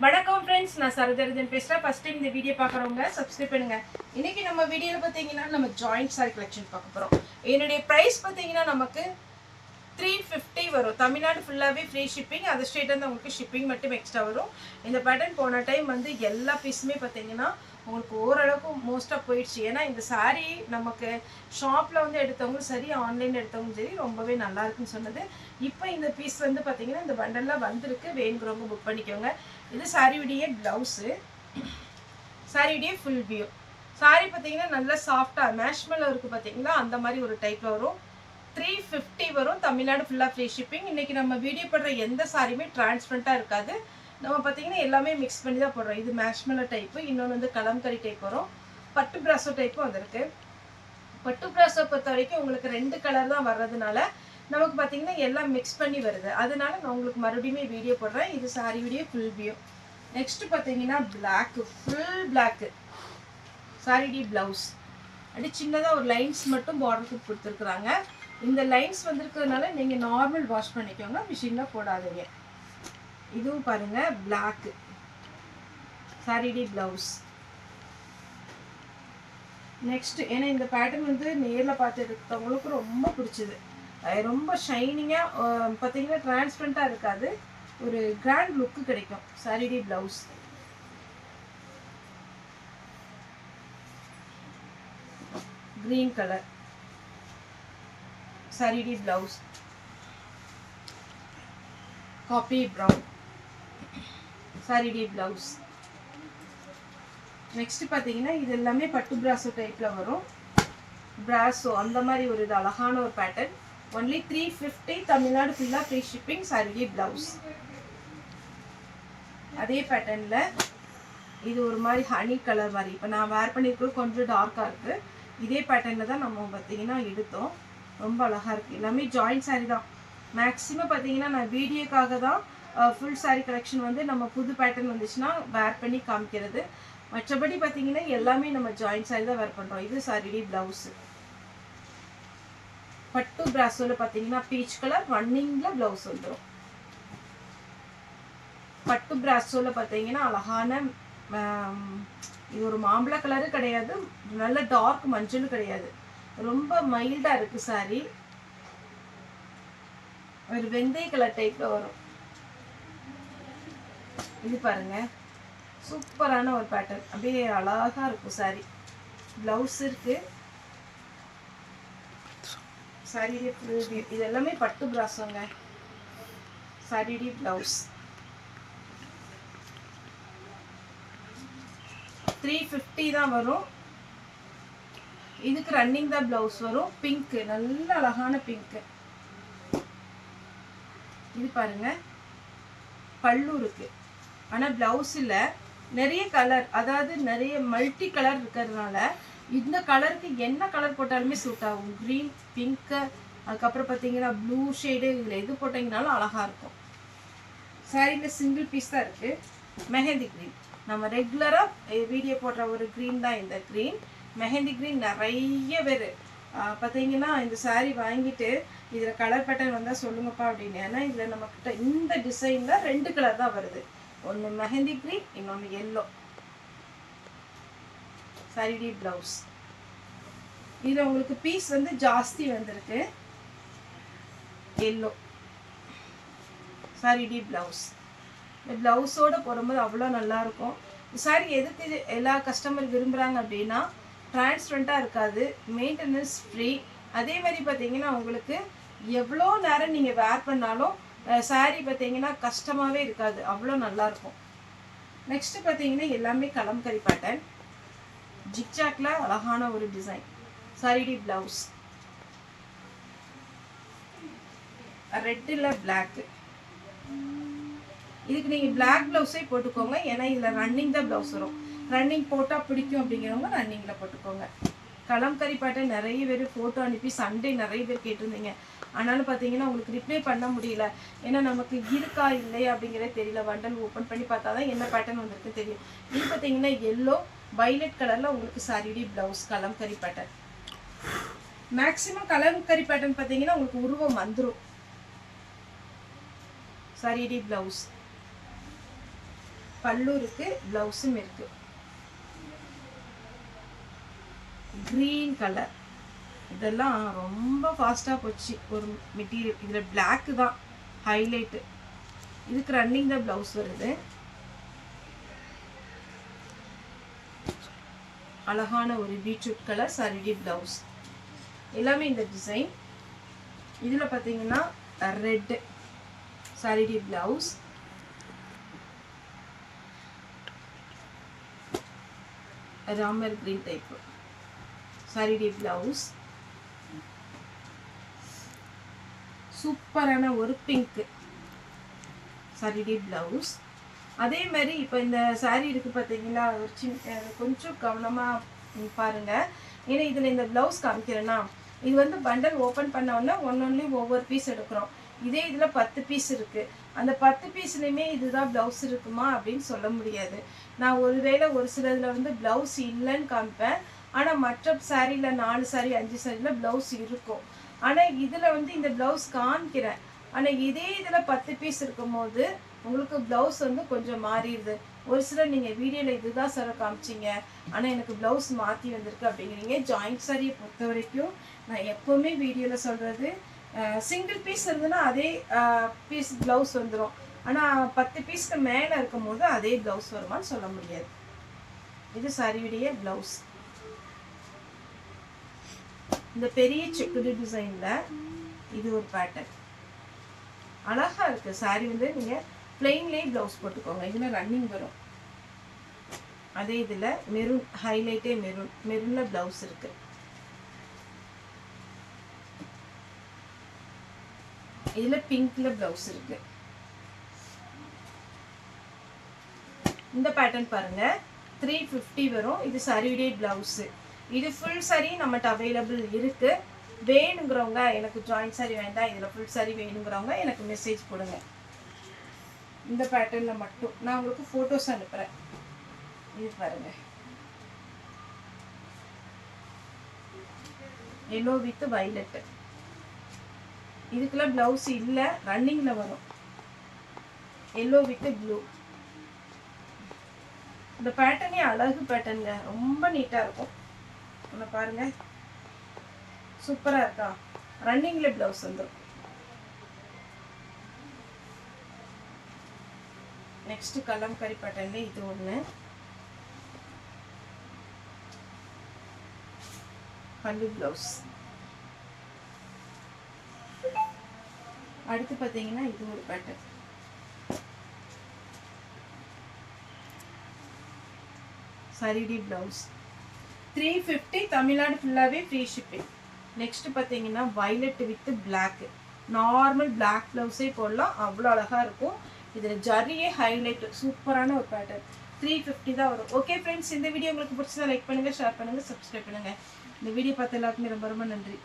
வணக்கம் ஃப்ரெண்ட்ஸ், நான் சரதரஜன் பேசுகிறேன். ஃபஸ்ட் டைம் இந்த வீடியோ பார்க்குறவங்க சப்ஸ்கிரைப் பண்ணுங்கள். இன்றைக்கி நம்ம வீடியோவில் பார்த்தீங்கன்னா நம்ம ஜாயிண்ட் சாரி கலெக்ஷன் பார்க்க போகிறோம். என்னுடைய ப்ரைஸ் பார்த்தீங்கன்னா நமக்கு 350 வரும். தமிழ்நாடு ஃபுல்லாகவே ஃப்ரீ ஷிப்பிங். அது ஸ்டேட் வந்து உங்களுக்கு ஷிப்பிங் மட்டும் எக்ஸ்ட்ரா வரும். இந்த பேட்டர்ன் போன டைம் வந்து எல்லா பீஸுமே பார்த்தீங்கன்னா உங்களுக்கு ஓரளவுக்கு மோஸ்ட்டாக போயிடுச்சு. ஏன்னா இந்த சாரீ நமக்கு ஷாப்பில் வந்து எடுத்தவங்களும் சரி, ஆன்லைனில் எடுத்தவங்களும் சரி ரொம்பவே நல்லா இருக்குன்னு சொன்னது. இப்போ இந்த பீஸ் வந்து பார்த்தீங்கன்னா இந்த பண்டல்லாம் வந்திருக்கு. வேணுங்கிறவங்க புக் பண்ணிக்கோங்க. இது சாரியுடைய ப்ளவுஸு, சாரியுடைய ஃபுல் வியூ. சாரி பார்த்தீங்கன்னா நல்லா சாஃப்டாக மேஷ்மெல்ல இருக்குது பார்த்தீங்களா, அந்த மாதிரி ஒரு டைப்பில் வரும். 350 வரும். தமிழ்நாடு ஃபுல்லாக ஃப்ரீ ஷிப்பிங். இன்றைக்கி நம்ம வீடியோ போடுற எந்த சாரியுமே டிரான்ஸ்பரண்ட்டாக இருக்காது. நம்ம பார்த்தீங்கன்னா எல்லாமே மிக்ஸ் பண்ணி தான் போடுறோம். இது மேஷ்மெல்ல டைப்பு, இன்னொன்று வந்து கலம்கரி டைப் வரும். பட்டு பிராசோ டைப்பும் வந்திருக்கு. பட்டு பிராசோ பொறுத்த வரைக்கும் உங்களுக்கு 2 கலர் தான் வர்றதுனால நமக்கு பார்த்தீங்கன்னா எல்லாம் மிக்ஸ் பண்ணி வருது. அதனால நான் உங்களுக்கு மறுபடியும் வீடியோ போடுறேன். இது சாரியுடைய ஃபுல் வியூ. நெக்ஸ்ட் பார்த்தீங்கன்னா பிளாக்கு, ஃபுல் பிளாக்கு சாரியுடைய ப்ளவுஸ். அப்படி சின்னதாக ஒரு லைன்ஸ் மட்டும் பார்டருக்கு கொடுத்துருக்குறாங்க. இந்த லைன்ஸ் வந்துருக்கிறதுனால நீங்கள் நார்மல் வாஷ் பண்ணிக்கோங்க, மிஷினில் போடாதீங்க. இதுவும் பாருங்கள் பிளாக்கு சாரியுடைய ப்ளவுஸ். நெக்ஸ்ட் ஏன்னா இந்த பேட்டர்ன் வந்து நேரில் பார்த்து எடுத்தவங்களுக்கு ரொம்ப பிடிச்சிது. ரொம்ப ஷைனிங்காக பார்த்தீங்கன்னா டிரான்ஸ்பரண்ட்டாக இருக்காது, ஒரு கிராண்ட் லுக்கு கிடைக்கும். சாரியுடைய ப்ளவுஸ் க்ரீன் கலர். சாரியுடைய ப்ளவுஸ் காபி ப்ரௌன். சாரியுடைய ப்ளவுஸ். நெக்ஸ்ட் பார்த்தீங்கன்னா இது எல்லாமே பட்டு பிராசோ டைப்பில் வரும். பிராசோ அந்த மாதிரி ஒரு இது அழகான ஒரு பேட்டர்ன். ஒன்லி 350. தமிழ்நாடு ஃபுல்லாக ஃப்ரீ ஷிப்பிங். சாரியுடைய ப்ளவுஸ் அதே பேட்டர்னில் இது ஒரு மாதிரி ஹனி கலர் மாதிரி. இப்போ நான் வேர் பண்ணியிருக்கிறது கொஞ்சம் டார்க்காக இருக்குது. இதே பேட்டர்னில் தான் நம்ம பார்த்தீங்கன்னா எடுத்தோம். ரொம்ப அழகாக இருக்குது. எல்லாமே ஜாயிண்ட் சாரீ தான். மேக்ஸிமம் பார்த்தீங்கன்னா நான் வீடியோக்காக தான் ஃபுல் சாரீ கலெக்ஷன் வந்து நம்ம புது பேட்டர்ன் வந்துச்சுன்னா வேர் பண்ணி காமிக்கிறது. மற்றபடி பார்த்தீங்கன்னா எல்லாமே நம்ம ஜாயிண்ட் சாரீ தான் வேர் பண்ணுறோம். இது சாரியுடைய ப்ளவுஸு பட்டு பிராசோவில் பார்த்தீங்கன்னா பீச் கலர் ரன்னிங்கில் ப்ளவுஸ் வந்துடும். பட்டு பிராசோவில் பார்த்தீங்கன்னா அழகான இது ஒரு மாம்பழ கலரு கிடையாது, நல்ல டார்க் மஞ்சளும் கிடையாது, ரொம்ப மைல்டாக இருக்குது சாரி. ஒரு வெந்தய கலர் டைப்பில் வரும். இது பாருங்க சூப்பரான ஒரு பேட்டர்ன், அப்படியே அழகாக இருக்கும் சாரி. ப்ளவுஸ் இருக்குது. சாரியுடைய ஃபுல் வியூ. இது எல்லாமே பட்டு பிராசோங்க. சாரியுடைய ப்ளவுஸ் 350 தான் வரும். இதுக்கு ரன்னிங் தான் ப்ளவுஸ் வரும். பிங்க்கு, நல்ல அழகான பிங்க்கு. இது பாருங்க பல்லு இருக்கு, ஆனால் ப்ளவுஸில் நிறைய கலர், அதாவது நிறைய மல்டி கலர் இருக்கிறதுனால இந்த கலருக்கு என்ன கலர் போட்டாலுமே சூட் ஆகும். க்ரீன், பிங்க்கு, அதுக்கப்புறம் பார்த்தீங்கன்னா ப்ளூ ஷேடு, இதில் எது போட்டிங்கனாலும் அழகாக இருக்கும். சாரியில் சிங்கிள் பீஸ் தான் இருக்குது. மெஹந்தி க்ரீன், நம்ம ரெகுலராக வீடியோ போடுற ஒரு க்ரீன் தான் இந்த க்ரீன். மெஹந்தி க்ரீன் நிறைய பேர் பார்த்தீங்கன்னா இந்த சாரீ வாங்கிட்டு இதில் கலர் பேட்டர்ன் வந்தால் சொல்லுங்கப்பா அப்படின்னு. ஏன்னா இதில் நம்மக்கிட்ட இந்த டிசைனில் 2 கலர் தான் வருது. ஒன்று மெஹந்தி க்ரீன், இன்னொன்று எல்லோ. சாரியுடைய ப்ளவுஸ். இதில் உங்களுக்கு பீஸ் வந்து ஜாஸ்தி வந்திருக்கு. எல்லோ சாரியுடைய ப்ளவுஸ். இந்த ப்ளவுஸோடு போடும்போது அவ்வளோ நல்லாயிருக்கும். சாரி எதுக்கு எல்லா கஸ்டமர் விரும்புகிறாங்க அப்படின்னா டிரான்ஸ்பரண்ட்டாக இருக்காது, மெயின்டெனன்ஸ் ஃப்ரீ. அதே மாதிரி பார்த்தீங்கன்னா உங்களுக்கு எவ்வளோ நேரம் நீங்கள் வேர் பண்ணாலும் சாரீ பார்த்தீங்கன்னா கஷ்டமாகவே இருக்காது, அவ்வளோ நல்லாயிருக்கும். நெக்ஸ்ட்டு பார்த்தீங்கன்னா எல்லாமே கலம்கரி பேட்டர்ன், ஜிக்ஜாக்ல அழகான ஒரு டிசைன். சாரியுடைய ப்ளவுஸ் ரெட்டில் பிளாக்கு. இதுக்கு நீங்கள் பிளாக் ப்ளவுஸே போட்டுக்கோங்க, ஏன்னா இதில் ரன்னிங் தான் ப்ளவுஸ் வரும். ரன்னிங் போட்டால் பிடிக்கும் அப்படிங்கிறவங்க ரன்னிங்கில் போட்டுக்கோங்க. கலம்கரி பேட்டர்ன் நிறைய பேர் ஃபோட்டோ அனுப்பி சண்டே நிறைய பேர் கேட்டிருந்தீங்க. ஆனாலும் பார்த்தீங்கன்னா உங்களுக்கு ரிப்ளை பண்ண முடியல, ஏன்னா நமக்கு இருக்கா இல்லையா அப்படிங்கிறத தெரியல. பண்டல் ஓப்பன் பண்ணி பார்த்தா தான் என்ன பேட்டர்ன் வந்திருக்கு தெரியும். இது பார்த்தீங்கன்னா எல்லோ வைலட் கலரில் உங்களுக்கு சாரியுடைய blouse kalamkari pattern. Maximum kalamkari pattern பார்த்தீங்கன்னா உங்களுக்கு உருவம் வந்துடும். சாரியுடைய ப்ளவுஸ் பல்லு இருக்கு, பிளவுஸும் இருக்கு. கிரீன் கலர், இதெல்லாம் ரொம்ப ஃபாஸ்டா போச்சு ஒரு மெட்டீரியல். இதுல பிளாக் தான் ஹைலைட். இதுக்கு ரன்னிங் தான் பிளவுஸ் வருது. அழகான ஒரு பீட்ரூட் கலர் சாரிடி பிளவுஸ். எல்லாமே இந்த டிசைன். இதுல பாத்தீங்கன்னா ரெட் சாரிடி பிளவுஸ், ராமர் கிரீன் டைப் சாரிடி பிளவுஸ், சூப்பரான ஒரு பிங்க் சாரிடி பிளவுஸ். அதே மாதிரி இப்போ இந்த சாரீ இருக்கு பார்த்தீங்களா, ஒரு கொஞ்சம் கவனமாக பாருங்க. ஏன்னா இதில் இந்த ப்ளவுஸ் காமிக்கிறேன்னா, இது வந்து பண்டல் ஓப்பன் பண்ண உடனே ஒன்னொன்னு ஒவ்வொரு பீஸ் எடுக்கிறோம். இதே இதில் 10 பீஸ் இருக்குது. அந்த 10 பீஸ்லையுமே இதுதான் ப்ளவுஸ் இருக்குமா அப்படின்னு சொல்ல முடியாது. நான் ஒருவேளை ஒரு சிலதில் வந்து ப்ளவுஸ் இல்லைன்னு காமிப்பேன். ஆனால் மற்ற சாரியில் 4 சாரி 5 சாரியில் ப்ளவுஸ் இருக்கும். ஆனால் இதில் வந்து இந்த ப்ளவுஸ் காமிக்கிறேன். ஆனால் இதே இதில் 10 பீஸ் இருக்கும் போது உங்களுக்கு ப்ளவுஸ் வந்து கொஞ்சம் மாறிடுது. ஒரு சிலர் நீங்கள் வீடியோவில் இதுதான் சார் காமிச்சிங்க, ஆனால் எனக்கு ப்ளவுஸ் மாற்றி வந்திருக்கு அப்படிங்கிறீங்க. ஜாயிண்ட் சாரியை பொறுத்த வரைக்கும் நான் எப்போவுமே வீடியோவில் சொல்கிறது, சிங்கிள் பீஸ் இருந்ததுன்னா அதே பீஸ் ப்ளவுஸ் வந்துடும். ஆனால் 10 பீஸ்க்கு மேலே இருக்கும் போது அதே ப்ளவுஸ் வருமானு சொல்ல முடியாது. இது சாரியுடைய ப்ளவுஸ். இந்த பெரிய செக்குடு டிசைனில் இது ஒரு பேட்டர்ன் அழகாக இருக்குது. சாரி வந்து நீங்கள் பிளெயின்லேயே ப்ளவுஸ் போட்டுக்கோங்க. இதில் ரன்னிங் வரும். அதே இதில் மெரூன் ஹைலைட்டே மெரூனில் ப்ளவுஸ் இருக்குது. இதில் பிங்க்கில் ப்ளவுஸ் இருக்குது. இந்த பேட்டர்ன் பாருங்கள், 350 வரும். இது சாரியுடைய ப்ளவுஸு. இது ஃபுல் சாரி நம்மகிட்ட அவைலபிள் இருக்குது. வேணுங்கிறவங்க, எனக்கு ஜாயிண்ட் சாரி வேண்டாம், இதில் ஃபுல் சாரி வேணுங்கிறவங்க எனக்கு மெசேஜ் கொடுங்க. இந்த பேட்டர்னில் மட்டும் நான் உங்களுக்கு ஃபோட்டோஸ் அனுப்புகிறேன். இது பாருங்கள், எல்லோ வித் வைலட். இதுக்குள்ள ப்ளவுஸ் இல்லை, ரன்னிங்கில் வரும். Yellow with blue. இந்த பேட்டர்னே அழகு பேட்டர்னுங்க, ரொம்ப நீட்டாக இருக்கும். ஒன்று பாருங்கள், சூப்பராக இருக்கா? ரன்னிங்கில் ப்ளவுஸ் வந்துடும். நெக்ஸ்ட் கலம்கரி பேட்டர்ன்ல இது ஒன்று. பல்லு ப்ளவுஸ். அடுத்து பார்த்தீங்கன்னா இது ஒரு பேட்டர்ன். சாரிடி ப்ளவுஸ் 350. தமிழ்நாடு ஃபுல்லாகவே ஃப்ரீ ஷிப்பிங். நெக்ஸ்ட் பார்த்தீங்கன்னா violet with black. Normal black ப்ளவுஸே போடலாம், அவ்வளோ அழகாக இருக்கும். இதில் ஜரியே ஹைலைட், சூப்பரான ஒரு பேட்டர்ன். 350 தான் வரும். ஓகே ஃப்ரெண்ட்ஸ், இந்த வீடியோ உங்களுக்கு பிடிச்சதா லைக் பண்ணுங்கள், ஷேர் பண்ணுங்கள், சப்ஸ்கிரைப் பண்ணுங்கள். இந்த வீடியோ பார்த்த எல்லாருக்குமே ரொம்ப ரொம்ப நன்றி.